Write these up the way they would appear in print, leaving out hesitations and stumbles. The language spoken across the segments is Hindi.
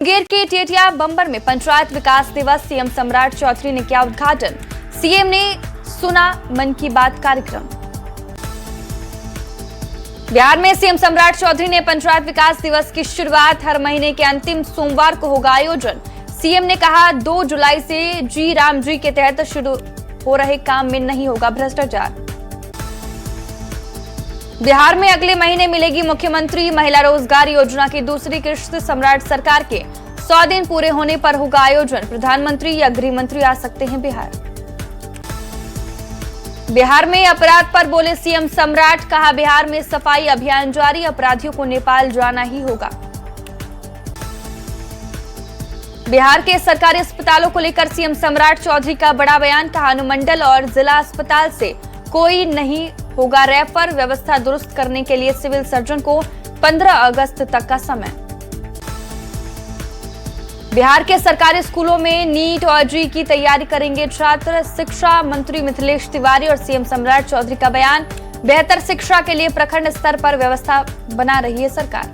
मुंगेर के टेटिया बंबर में पंचायत विकास दिवस सीएम सम्राट चौधरी ने किया उद्घाटन। सीएम ने सुना मन की बात कार्यक्रम। बिहार में सीएम सम्राट चौधरी ने पंचायत विकास दिवस की शुरुआत हर महीने के अंतिम सोमवार को होगा आयोजन। सीएम ने कहा 2 जुलाई से जी राम जी के तहत शुरू हो रहे काम में नहीं होगा भ्रष्टाचार। बिहार में अगले महीने मिलेगी मुख्यमंत्री महिला रोजगार योजना की दूसरी किश्त। सम्राट सरकार के 100 दिन पूरे होने पर होगा आयोजन। प्रधानमंत्री या गृह मंत्री आ सकते हैं बिहार। बिहार में अपराध पर बोले सीएम सम्राट, कहा बिहार में सफाई अभियान जारी, अपराधियों को नेपाल जाना ही होगा। बिहार के सरकारी अस्पतालों को लेकर सीएम सम्राट चौधरी का बड़ा बयान, कहा अनुमंडल और जिला अस्पताल से कोई नहीं होगा रेफर। व्यवस्था दुरुस्त करने के लिए सिविल सर्जन को 15 अगस्त तक का समय। बिहार के सरकारी स्कूलों में नीट और जी की तैयारी करेंगे छात्र। शिक्षा मंत्री मिथिलेश तिवारी और सीएम सम्राट चौधरी का बयान, बेहतर शिक्षा के लिए प्रखंड स्तर पर व्यवस्था बना रही है सरकार।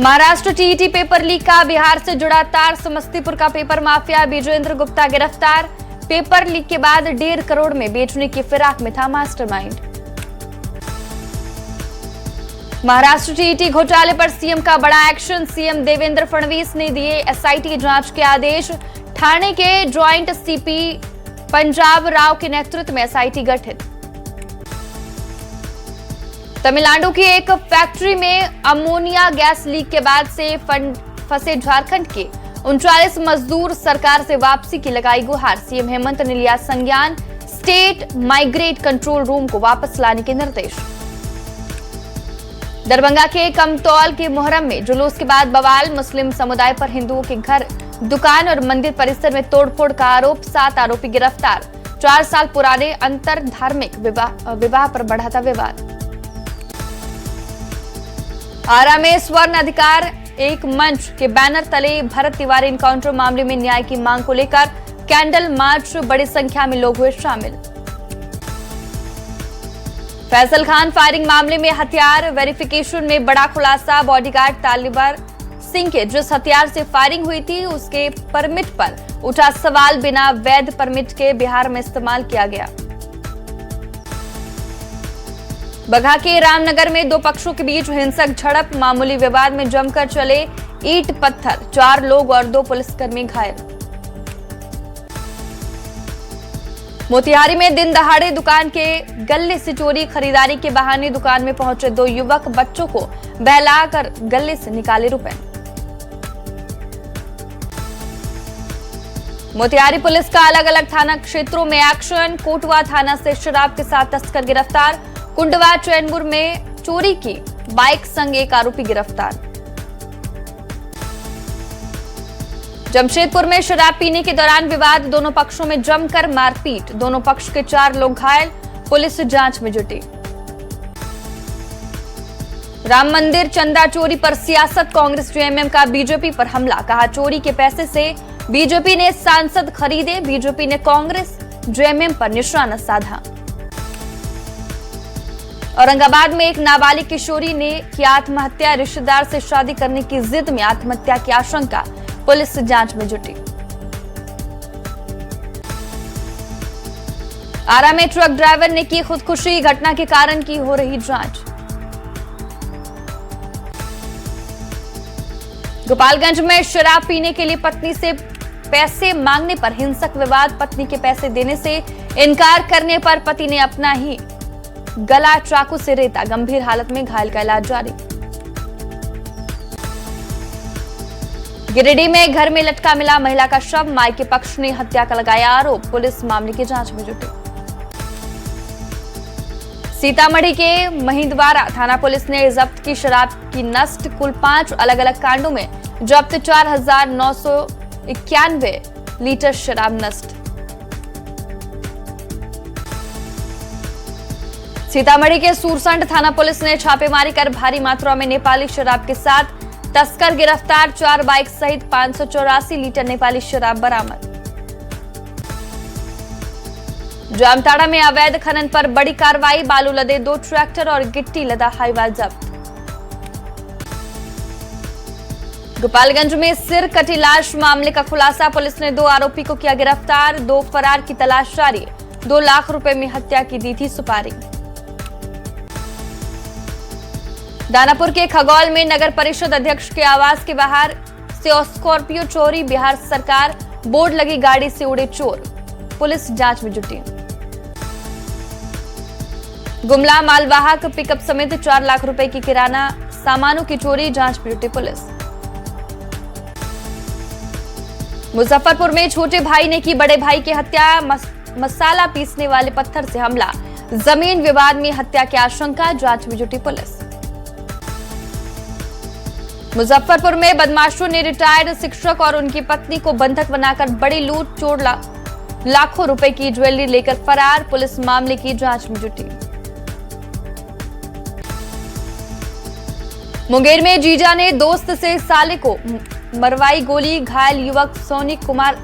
महाराष्ट्र टीईटी पेपर लीक का बिहार से जुड़ा तार, समस्तीपुर का पेपर माफिया विजेंद्र गुप्ता गिरफ्तार। पेपर लीक के बाद 1.5 करोड़ में बेचने की फिराक में था मास्टरमाइंड। महाराष्ट्र टीईटी घोटाले पर सीएम का बड़ा एक्शन, सीएम देवेंद्र फडणवीस ने दिए एसआईटी जांच के आदेश। ठाणे के ज्वाइंट सीपी पंजाब राव के नेतृत्व में एसआईटी गठित। तमिलनाडु की एक फैक्ट्री में अमोनिया गैस लीक के बाद से फंसे झारखंड के 39 मजदूर, सरकार से वापसी की लगाई गुहार। सीएम हेमंत ने लिया संज्ञान, स्टेट माइग्रेट कंट्रोल रूम को वापस लाने के निर्देश। दरभंगा के कमतौल के मोहर्रम में जुलूस के बाद बवाल, मुस्लिम समुदाय पर हिंदुओं के घर, दुकान और मंदिर परिसर में तोड़फोड़ का आरोप, 7 आरोपी गिरफ्तार। 4 साल पुराने अंतर धार्मिक विवाह पर बढ़ा था विवाद। आरा में स्वर्ण अधिकार एक मंच के बैनर तले भरत तिवारी इनकाउंटर मामले में न्याय की मांग को लेकर कैंडल मार्च, बड़ी संख्या में लोग हुए शामिल। फैसल खान फायरिंग मामले में हथियार वेरिफिकेशन में बड़ा खुलासा, बॉडीगार्ड तालिबार सिंह के जिस हथियार से फायरिंग हुई थी उसके परमिट पर उठा सवाल, बिना वैध परमिट के बिहार में इस्तेमाल किया गया। बगहा के रामनगर में 2 पक्षों के बीच हिंसक झड़प, मामूली विवाद में जमकर चले ईंट पत्थर, 4 लोग और 2 पुलिसकर्मी घायल। मोतिहारी में दिन दहाड़े दुकान के गल्ले से चोरी, खरीदारी के बहाने दुकान में पहुंचे 2 युवक, बच्चों को बहलाकर गल्ले से निकाले रुपए। मोतिहारी पुलिस का अलग अलग थाना क्षेत्रों में एक्शन, कोटवा थाना से शराब के साथ तस्कर गिरफ्तार। कुंडवा चैनपुर में चोरी की बाइक संग एक आरोपी गिरफ्तार। जमशेदपुर में शराब पीने के दौरान विवाद, दोनों पक्षों में जमकर मारपीट, दोनों पक्ष के 4 लोग घायल, पुलिस जांच में जुटी। राम मंदिर चंदा चोरी पर सियासत, कांग्रेस जेएमएम का बीजेपी पर हमला, कहा चोरी के पैसे से बीजेपी ने सांसद खरीदे, बीजेपी ने कांग्रेस जेएमएम पर निशाना साधा। औरंगाबाद में एक नाबालिग किशोरी ने की आत्महत्या, रिश्तेदार से शादी करने की जिद में आत्महत्या की आशंका, पुलिस जांच में जुटी। आरा में ट्रक ड्राइवर ने की खुदकुशी, घटना के कारण की हो रही जांच। गोपालगंज में शराब पीने के लिए पत्नी से पैसे मांगने पर हिंसक विवाद, पत्नी के पैसे देने से इनकार करने पर पति ने अपना ही गला चाकू से रेता, गंभीर हालत में घायल का इलाज जारी। गिरिडीह में घर में लटका मिला महिला का शव, मायके पक्ष ने हत्या का लगाया आरोप, पुलिस मामले की जांच में जुटी। सीतामढ़ी के महिंदवारा थाना पुलिस ने जब्त की शराब की नष्ट, कुल 5 अलग अलग कांडों में जब्त 4,991 लीटर शराब नष्ट। सीतामढ़ी के सूरसंड थाना पुलिस ने छापेमारी कर भारी मात्रा में नेपाली शराब के साथ तस्कर गिरफ्तार, 4 बाइक सहित 584 लीटर नेपाली शराब बरामद। जामताड़ा में अवैध खनन पर बड़ी कार्रवाई, बालू लदे 2 ट्रैक्टर और गिट्टी लदा हाईवा जब्त। गोपालगंज में सिर कटी लाश मामले का खुलासा, पुलिस ने 2 आरोपी को किया गिरफ्तार, 2 फरार की तलाश जारी, 2 लाख रुपए में हत्या की दी थी सुपारी। दानापुर के खगौल में नगर परिषद अध्यक्ष के आवास के बाहर से स्कॉर्पियो चोरी, बिहार सरकार बोर्ड लगी गाड़ी से उड़े चोर, पुलिस जांच में जुटी। गुमला मालवाहक पिकअप समेत 4 लाख रुपए की किराना सामानों की चोरी, जांच में जुटी पुलिस। मुजफ्फरपुर में छोटे भाई ने की बड़े भाई की हत्या, मसाला पीसने वाले पत्थर से हमला, जमीन विवाद में हत्या की आशंका, जांच में जुटी पुलिस। मुजफ्फरपुर में बदमाशों ने रिटायर्ड शिक्षक और उनकी पत्नी को बंधक बनाकर बड़ी लूट, चोर लाखों रुपए की ज्वेलरी लेकर फरार, पुलिस मामले की जांच में जुटी। मुंगेर में जीजा ने दोस्त से साले को मरवाई गोली, घायल युवक सोनिक कुमार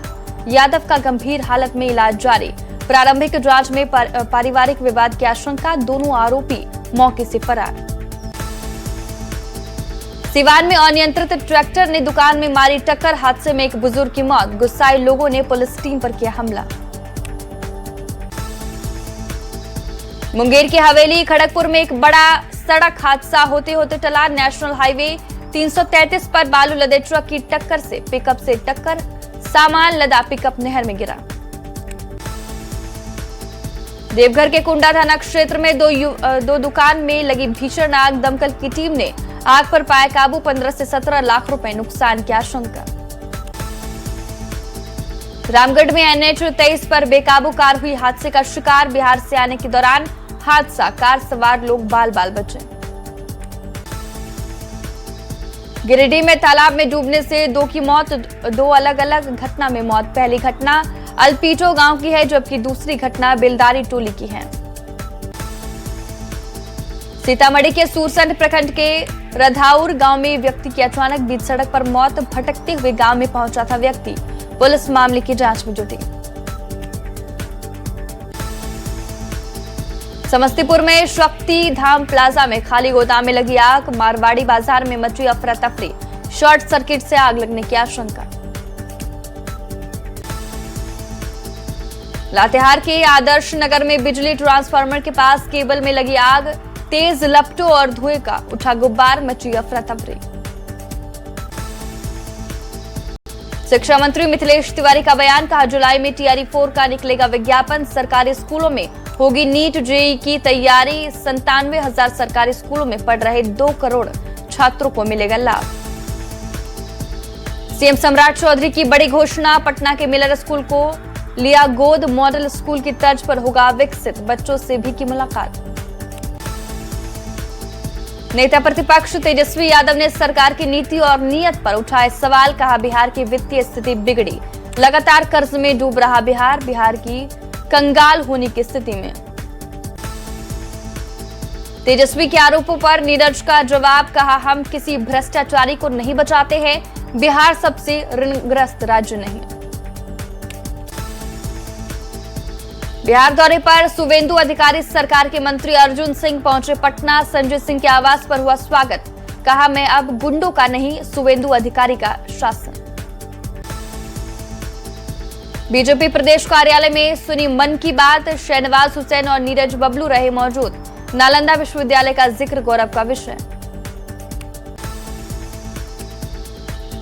यादव का गंभीर हालत में इलाज जारी, प्रारंभिक जांच में पारिवारिक विवाद की आशंका, दोनों आरोपी मौके से फरार। सिवान में अनियंत्रित ट्रैक्टर ने दुकान में मारी टक्कर, हादसे में एक बुजुर्ग की मौत, गुस्साए लोगों ने पुलिस टीम पर किया हमला। मुंगेर की हवेली खड़गपुर में एक बड़ा सड़क हादसा होते होते टला, नेशनल हाईवे 333 पर बालू लदे ट्रक की टक्कर से पिकअप से टक्कर, सामान लदा पिकअप नहर में गिरा। देवघर के कुंडा थाना क्षेत्र में दो दुकान में लगी भीषण आग, दमकल की टीम ने आग पर पाया काबू, 15 से 17 लाख रुपए नुकसान की आशंका। रामगढ़ में NH 23 पर बेकाबू कार हुई हादसे का शिकार, बिहार से आने के दौरान हादसा, कार सवार लोग बाल बाल बचे। गिरिडीह में तालाब में डूबने से 2 की मौत, 2 अलग अलग घटना में मौत, पहली घटना अल्पीटो गांव की है जबकि दूसरी घटना बेलदारी टोली की है। सीतामढ़ी के सूरसंड प्रखंड के रधाउर गांव में व्यक्ति की अचानक बीच सड़क पर मौत, भटकते हुए गांव में पहुंचा था व्यक्ति, पुलिस मामले की जांच में जुटी। समस्तीपुर में शक्ति धाम प्लाजा में खाली गोदाम में लगी आग, मारवाड़ी बाजार में मची अफरा तफरी, शॉर्ट सर्किट से आग लगने की आशंका। लातेहार के आदर्श नगर में बिजली ट्रांसफार्मर के पास केबल में लगी आग, तेज लपटों और धुएं का उठा गुब्बार, मची अफरा तफरी। शिक्षा मंत्री मिथिलेश तिवारी का बयान, कहा जुलाई में TRE 4 का निकलेगा विज्ञापन, सरकारी स्कूलों में होगी नीट JEE की तैयारी, 97,000 सरकारी स्कूलों में पढ़ रहे 2 करोड़ छात्रों को मिलेगा लाभ। सीएम सम्राट चौधरी की बड़ी घोषणा, पटना के मिलर स्कूल को लिया गोद, मॉडल स्कूल की तर्ज पर होगा विकसित, बच्चों से भी की मुलाकात। नेता प्रतिपक्ष तेजस्वी यादव ने सरकार की नीति और नीयत पर उठाए सवाल, कहा बिहार की वित्तीय स्थिति बिगड़ी, लगातार कर्ज में डूब रहा बिहार की कंगाल होने की स्थिति में। तेजस्वी के आरोपों पर नीरज का जवाब, कहा हम किसी भ्रष्टाचारी को नहीं बचाते हैं, बिहार सबसे ऋणग्रस्त राज्य नहीं। बिहार दौरे पर शुवेंदु अधिकारी, सरकार के मंत्री अर्जुन सिंह पहुंचे पटना, संजय सिंह के आवास पर हुआ स्वागत, कहा मैं अब गुंडों का नहीं, शुवेंदु अधिकारी का शासन। बीजेपी प्रदेश कार्यालय में सुनी मन की बात, शहनवाज हुसैन और नीरज बबलू रहे मौजूद, नालंदा विश्वविद्यालय का जिक्र गौरव का विषय।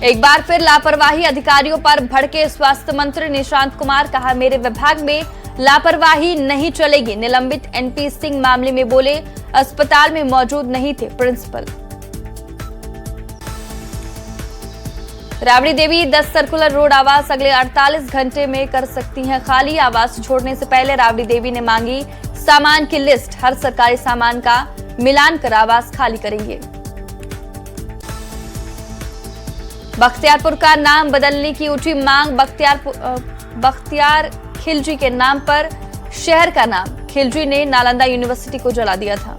एक बार फिर लापरवाही अधिकारियों पर भड़के स्वास्थ्य मंत्री निशांत कुमार, कहा मेरे विभाग में लापरवाही नहीं चलेगी, निलंबित NP सिंह मामले में बोले अस्पताल में मौजूद नहीं थे principal. Rabri Devi 10 circular road आवास अगले 48 घंटे में कर सकती हैं खाली, आवास छोड़ने से पहले राबड़ी देवी ने मांगी सामान की लिस्ट, हर सरकारी सामान का मिलान कर आवास खाली करेंगे। बख्तियारपुर का नाम बदलने की उठी मांग, बख्तियार खिलजी के नाम पर शहर का नाम, खिलजी ने नालंदा यूनिवर्सिटी को जला दिया था।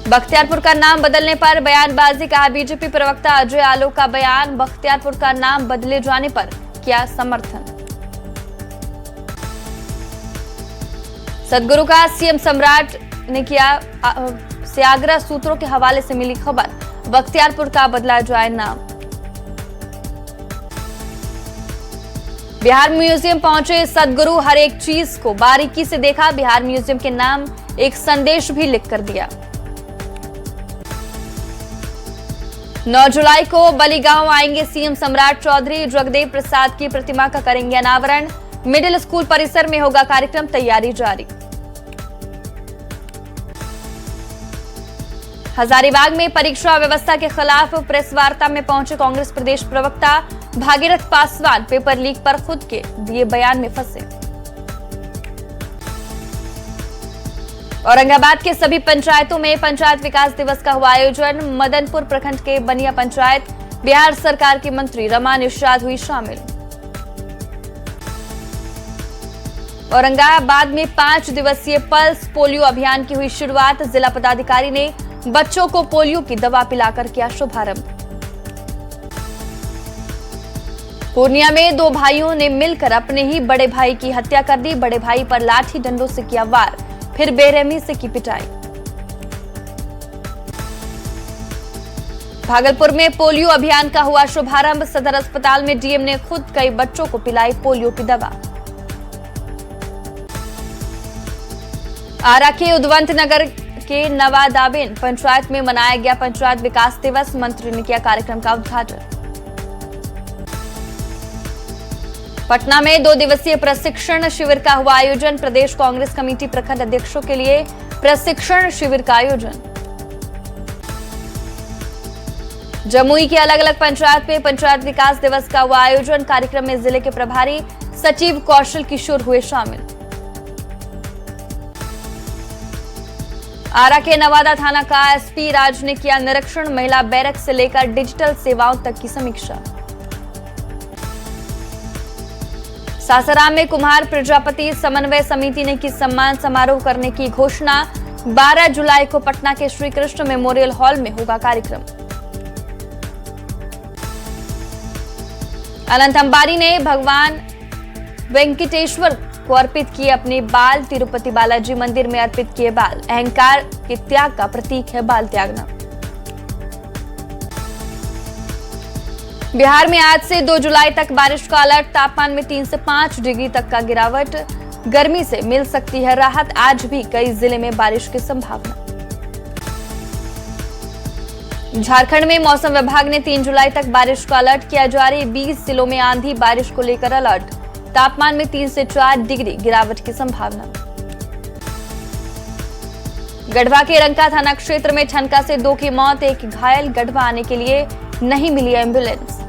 बख्तियारपुर का नाम बदलने पर बयानबाजी, कहा बीजेपी प्रवक्ता अजय आलोक का बयान, बख्तियारपुर का नाम बदले जाने पर किया समर्थन। सदगुरु का सीएम सम्राट ने किया सियाग्रा सूत्रों के हवाले से मिली खबर, बख्तियारपुर का बदला जाए नाम। बिहार म्यूजियम पहुंचे सदगुरु हर एक चीज को बारीकी से देखा, बिहार म्यूजियम के नाम एक संदेश भी लिख कर दिया। 9 जुलाई को बलिगांव आएंगे सीएम सम्राट चौधरी, जगदेव प्रसाद की प्रतिमा का करेंगे अनावरण, मिडिल स्कूल परिसर में होगा कार्यक्रम, तैयारी जारी। हजारीबाग में परीक्षा व्यवस्था के खिलाफ प्रेस वार्ता में पहुंचे कांग्रेस प्रदेश प्रवक्ता भागीरथ पासवान, पेपर लीक पर खुद के दिए बयान में फंसे। औरंगाबाद के सभी पंचायतों में पंचायत विकास दिवस का हुआ आयोजन, मदनपुर प्रखंड के बनिया पंचायत बिहार सरकार की मंत्री रमा निषाद हुई शामिल। औरंगाबाद में 5 दिवसीय पल्स पोलियो अभियान की हुई शुरुआत, जिला पदाधिकारी ने बच्चों को पोलियो की दवा पिलाकर किया शुभारंभ। पूर्णिया में 2 भाइयों ने मिलकर अपने ही बड़े भाई की हत्या कर दी, बड़े भाई पर लाठी डंडों से किया वार, फिर बेरहमी से की पिटाई। भागलपुर में पोलियो अभियान का हुआ शुभारंभ, सदर अस्पताल में डीएम ने खुद कई बच्चों को पिलाई पोलियो की दवा। आरा के उद्वंत नगर के नवादाबेन पंचायत में मनाया गया पंचायत विकास दिवस, मंत्री ने किया कार्यक्रम का उद्घाटन। पटना में 2 दिवसीय प्रशिक्षण शिविर का हुआ आयोजन, प्रदेश कांग्रेस कमेटी प्रखंड अध्यक्षों के लिए प्रशिक्षण शिविर का आयोजन। जमुई के अलग अलग पंचायत में पंचायत विकास दिवस का हुआ आयोजन, कार्यक्रम में जिले के प्रभारी सचिव कौशल किशोर हुए शामिल। आरा के नवादा थाना का एसपी राज ने किया निरीक्षण, महिला बैरक से लेकर डिजिटल सेवाओं तक की समीक्षा। सासाराम में कुम्हार प्रजापति समन्वय समिति ने की सम्मान समारोह करने की घोषणा, 12 जुलाई को पटना के श्री कृष्ण मेमोरियल हॉल में होगा कार्यक्रम। अनंत अंबानी ने भगवान वेंकटेश्वर को अर्पित किए अपने बाल, तिरुपति बालाजी मंदिर में अर्पित किए बाल, अहंकार के त्याग का प्रतीक है बाल त्यागना। बिहार में आज से 2 जुलाई तक बारिश का अलर्ट, तापमान में 3 से 5 डिग्री तक का गिरावट, गर्मी से मिल सकती है राहत, आज भी कई जिले में बारिश की संभावना। झारखंड में मौसम विभाग ने 3 जुलाई तक बारिश का अलर्ट किया जारी, 20 जिलों में आंधी बारिश को लेकर अलर्ट, तापमान में 3 से 4 डिग्री गिरावट की संभावना। गढ़वा के रंका थाना क्षेत्र में ठनका से 2 की मौत, 1 घायल, गढ़वा आने के लिए नहीं मिली एम्बुलेंस।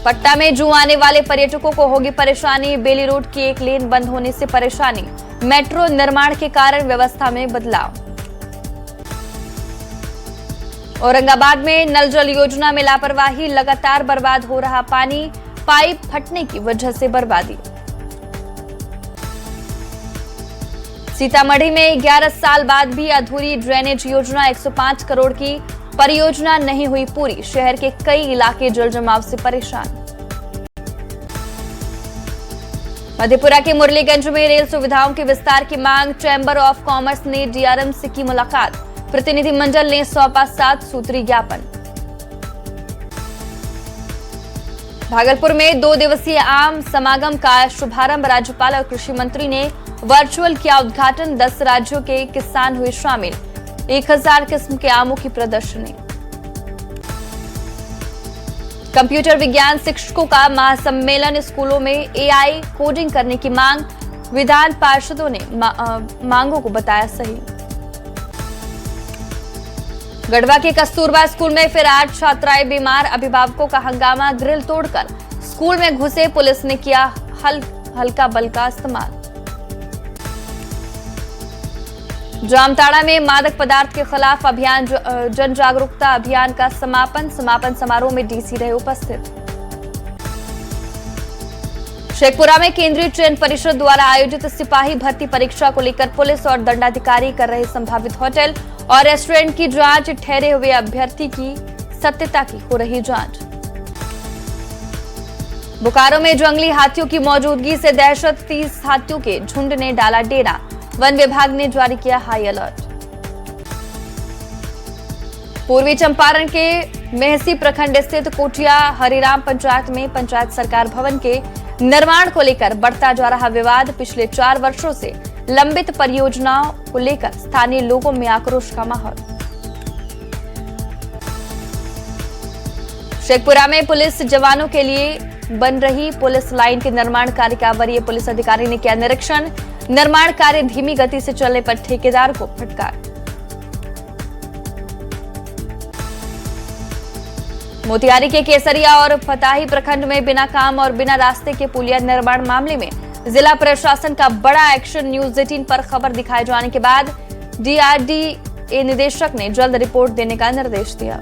पटना में जू आने वाले पर्यटकों को होगी परेशानी, बेली रोड की 1 लेन बंद होने से परेशानी, मेट्रो निर्माण के कारण व्यवस्था में बदलाव। औरंगाबाद में नल जल योजना में लापरवाही, लगातार बर्बाद हो रहा पानी, पाइप फटने की वजह से बर्बादी। सीतामढ़ी में 11 साल बाद भी अधूरी ड्रेनेज योजना, 105 करोड़ की परियोजना नहीं हुई पूरी, शहर के कई इलाके जल जमाव से परेशान। मधेपुरा के मुरलीगंज में रेल सुविधाओं के विस्तार की मांग, चैंबर ऑफ कॉमर्स ने डीआरएम से की मुलाकात, प्रतिनिधिमंडल ने सौंपा 7 सूत्री ज्ञापन। भागलपुर में 2 दिवसीय आम समागम का शुभारंभ, राज्यपाल और कृषि मंत्री ने वर्चुअल किया उद्घाटन, 10 राज्यों के किसान हुए शामिल, 1000 किस्म के आमों की प्रदर्शनी। कंप्यूटर विज्ञान शिक्षकों का महासम्मेलन, स्कूलों में एआई कोडिंग करने की मांग, विधान पार्षदों ने मांगों को बताया सही। गढ़वा के कस्तूरबा स्कूल में फिर 8 छात्राएं बीमार, अभिभावकों का हंगामा, ग्रिल तोड़कर स्कूल में घुसे, पुलिस ने किया हल्का बल का इस्तेमाल। जामताड़ा में मादक पदार्थ के खिलाफ अभियान, जन जागरूकता अभियान का समापन समारोह में डीसी रहे उपस्थित। शेखपुरा में केंद्रीय चयन परिषद द्वारा आयोजित सिपाही भर्ती परीक्षा को लेकर पुलिस और दंडाधिकारी कर रहे संभावित होटल और रेस्टोरेंट की जांच, ठहरे हुए अभ्यर्थी की सत्यता की हो रही जांच। बोकारो में जंगली हाथियों की मौजूदगी से दहशत, 30 हाथियों के झुंड ने डाला डेरा, वन विभाग ने जारी किया हाई अलर्ट। पूर्वी चंपारण के मेहसी प्रखंड स्थित कोटिया हरिराम पंचायत में पंचायत सरकार भवन के निर्माण को लेकर बढ़ता जा रहा विवाद। पिछले 4 वर्षों से लंबित परियोजनाओं को लेकर स्थानीय लोगों में आक्रोश का माहौल। शेखपुरा में पुलिस जवानों के लिए बन रही पुलिस लाइन के निर्माण कार्य का वरीय पुलिस अधिकारी ने किया निरीक्षण। निर्माण कार्य धीमी गति से चलने पर ठेकेदार को फटकार। मोतिहारी के केसरिया और फताही प्रखंड में बिना काम और बिना रास्ते के पुलिया निर्माण मामले में जिला प्रशासन का बड़ा एक्शन। न्यूज 18 पर खबर दिखाए जाने के बाद DRDA निदेशक ने जल्द रिपोर्ट देने का निर्देश दिया।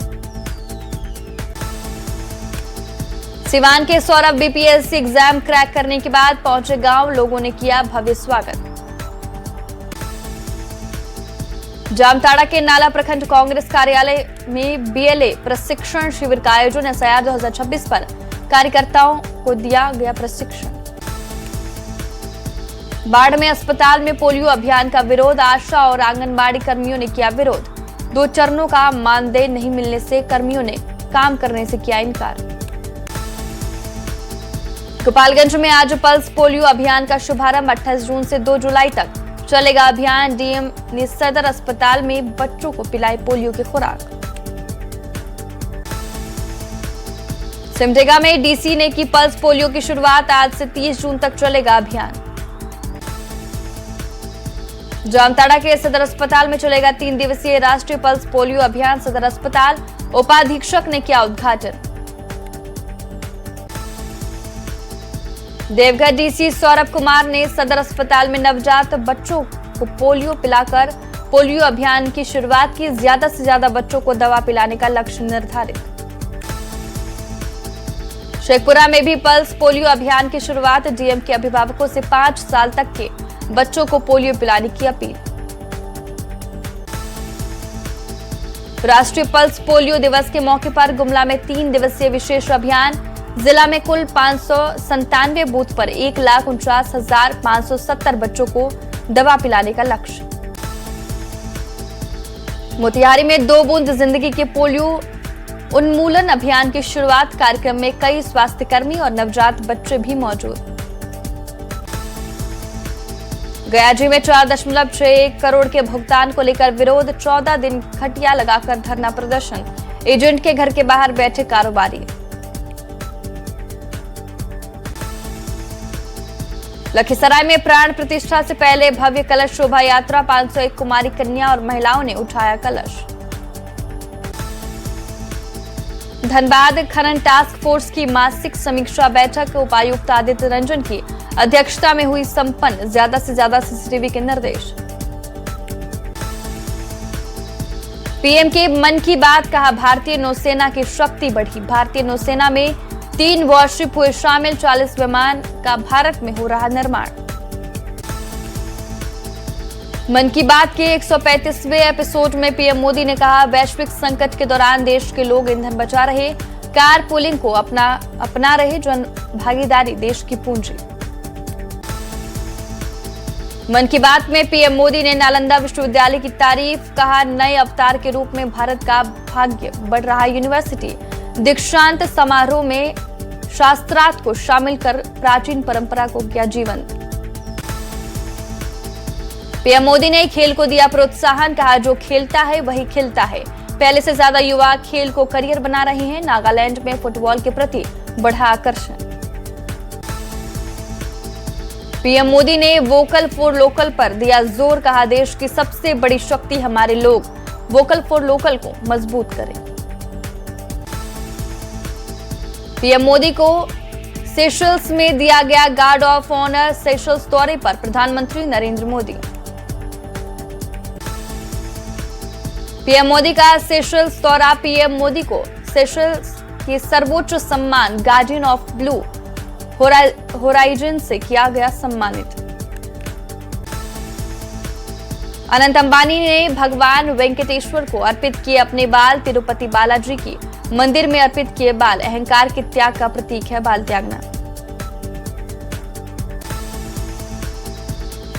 सिवान के सौरभ BPSC एग्जाम क्रैक करने के बाद पहुंचे गांव, लोगों ने किया भव्य स्वागत। जामताड़ा के नाला प्रखंड कांग्रेस कार्यालय में BLA प्रशिक्षण शिविर का आयोजन। SIR 2026 पर कार्यकर्ताओं को दिया गया प्रशिक्षण। बाढ़ में अस्पताल में पोलियो अभियान का विरोध। आशा और आंगनबाड़ी कर्मियों ने किया विरोध। 2 चरणों का मानदेय नहीं मिलने से कर्मियों ने काम करने से किया इनकार। गोपालगंज में आज पल्स पोलियो अभियान का शुभारंभ। 28 जून से 2 जुलाई तक चलेगा अभियान। DM ने सदर अस्पताल में बच्चों को पिलाई पोलियो की खुराक। सिमडेगा में DC ने की पल्स पोलियो की शुरुआत। आज से 30 जून तक चलेगा अभियान। जामताड़ा के सदर अस्पताल में चलेगा 3 दिवसीय राष्ट्रीय पल्स पोलियो अभियान। सदर अस्पताल उपाधीक्षक ने किया उद्घाटन। देवघर DC सौरभ कुमार ने सदर अस्पताल में नवजात बच्चों को पोलियो पिलाकर पोलियो अभियान की शुरुआत की। ज्यादा से ज्यादा बच्चों को दवा पिलाने का लक्ष्य निर्धारित। शेखपुरा में भी पल्स पोलियो अभियान की शुरुआत। DM के अभिभावकों से 5 साल तक के बच्चों को पोलियो पिलाने की अपील। राष्ट्रीय पल्स पोलियो दिवस के मौके पर गुमला में 3 दिवसीय विशेष अभियान। जिला में कुल 597 बूथ पर 1,49,570 बच्चों को दवा पिलाने का लक्ष्य। मोतिहारी में 2 बूंद जिंदगी के पोलियो उन्मूलन अभियान की शुरुआत। कार्यक्रम में कई स्वास्थ्यकर्मी और नवजात बच्चे भी मौजूद। गयाजी में 4.61 करोड़ के भुगतान को लेकर विरोध। 14 दिन खटिया लगाकर धरना प्रदर्शन। एजेंट के घर के बाहर बैठे कारोबारी। लखीसराय में प्राण प्रतिष्ठा से पहले भव्य कलश शोभा यात्रा। 501 कुमारी कन्या और महिलाओं ने उठाया कलश। धनबाद खनन टास्क फोर्स की मासिक समीक्षा बैठक। उपायुक्त आदित्य रंजन की अध्यक्षता में हुई संपन्न। ज्यादा से ज्यादा CCTV के निर्देश। PM के मन की बात। कहा भारतीय नौसेना की शक्ति बढ़ी। भारतीय नौसेना में 3 वॉरशिप हुए शामिल। 40 विमान का भारत में हो रहा निर्माण। मन की बात के 135वें एपिसोड में PM मोदी ने कहा वैश्विक संकट के दौरान देश के लोग ईंधन बचा रहे, कार पुलिंग को अपना रहे, जन भागीदारी देश की पूंजी। मन की बात में PM मोदी ने नालंदा विश्वविद्यालय की तारीफ। कहा नए अवतार के रूप में भारत का भाग्य बढ़ रहा यूनिवर्सिटी। दीक्षांत समारोह में शास्त्रार्थ को शामिल कर प्राचीन परंपरा को किया जीवंत। PM मोदी ने खेल को दिया प्रोत्साहन। कहा जो खेलता है वही खिलता है। पहले से ज्यादा युवा खेल को करियर बना रहे हैं। नागालैंड में फुटबॉल के प्रति बढ़ा आकर्षण। PM मोदी ने वोकल फॉर लोकल पर दिया जोर। कहा देश की सबसे बड़ी शक्ति हमारे लोग। वोकल फॉर लोकल को मजबूत करें। PM मोदी को सेशल्स में दिया गया गार्ड ऑफ ऑनर। सेशल्स दौरे पर प्रधानमंत्री नरेंद्र मोदी। PM मोदी का सेशल्स दौरा। PM मोदी को सेशल्स के सर्वोच्च सम्मान गार्डियन ऑफ ब्लू होराइजन से किया गया सम्मानित। अनंत अंबानी ने भगवान वेंकटेश्वर को अर्पित किए अपने बाल। तिरुपति बालाजी की मंदिर में अर्पित किए बाल। अहंकार के त्याग का प्रतीक है बाल त्यागना।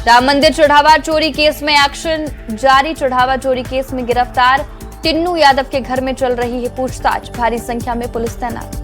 राम मंदिर चढ़ावा चोरी केस में एक्शन जारी। चढ़ावा चोरी केस में गिरफ्तार टिन्नू यादव के घर में चल रही है पूछताछ। भारी संख्या में पुलिस तैनात।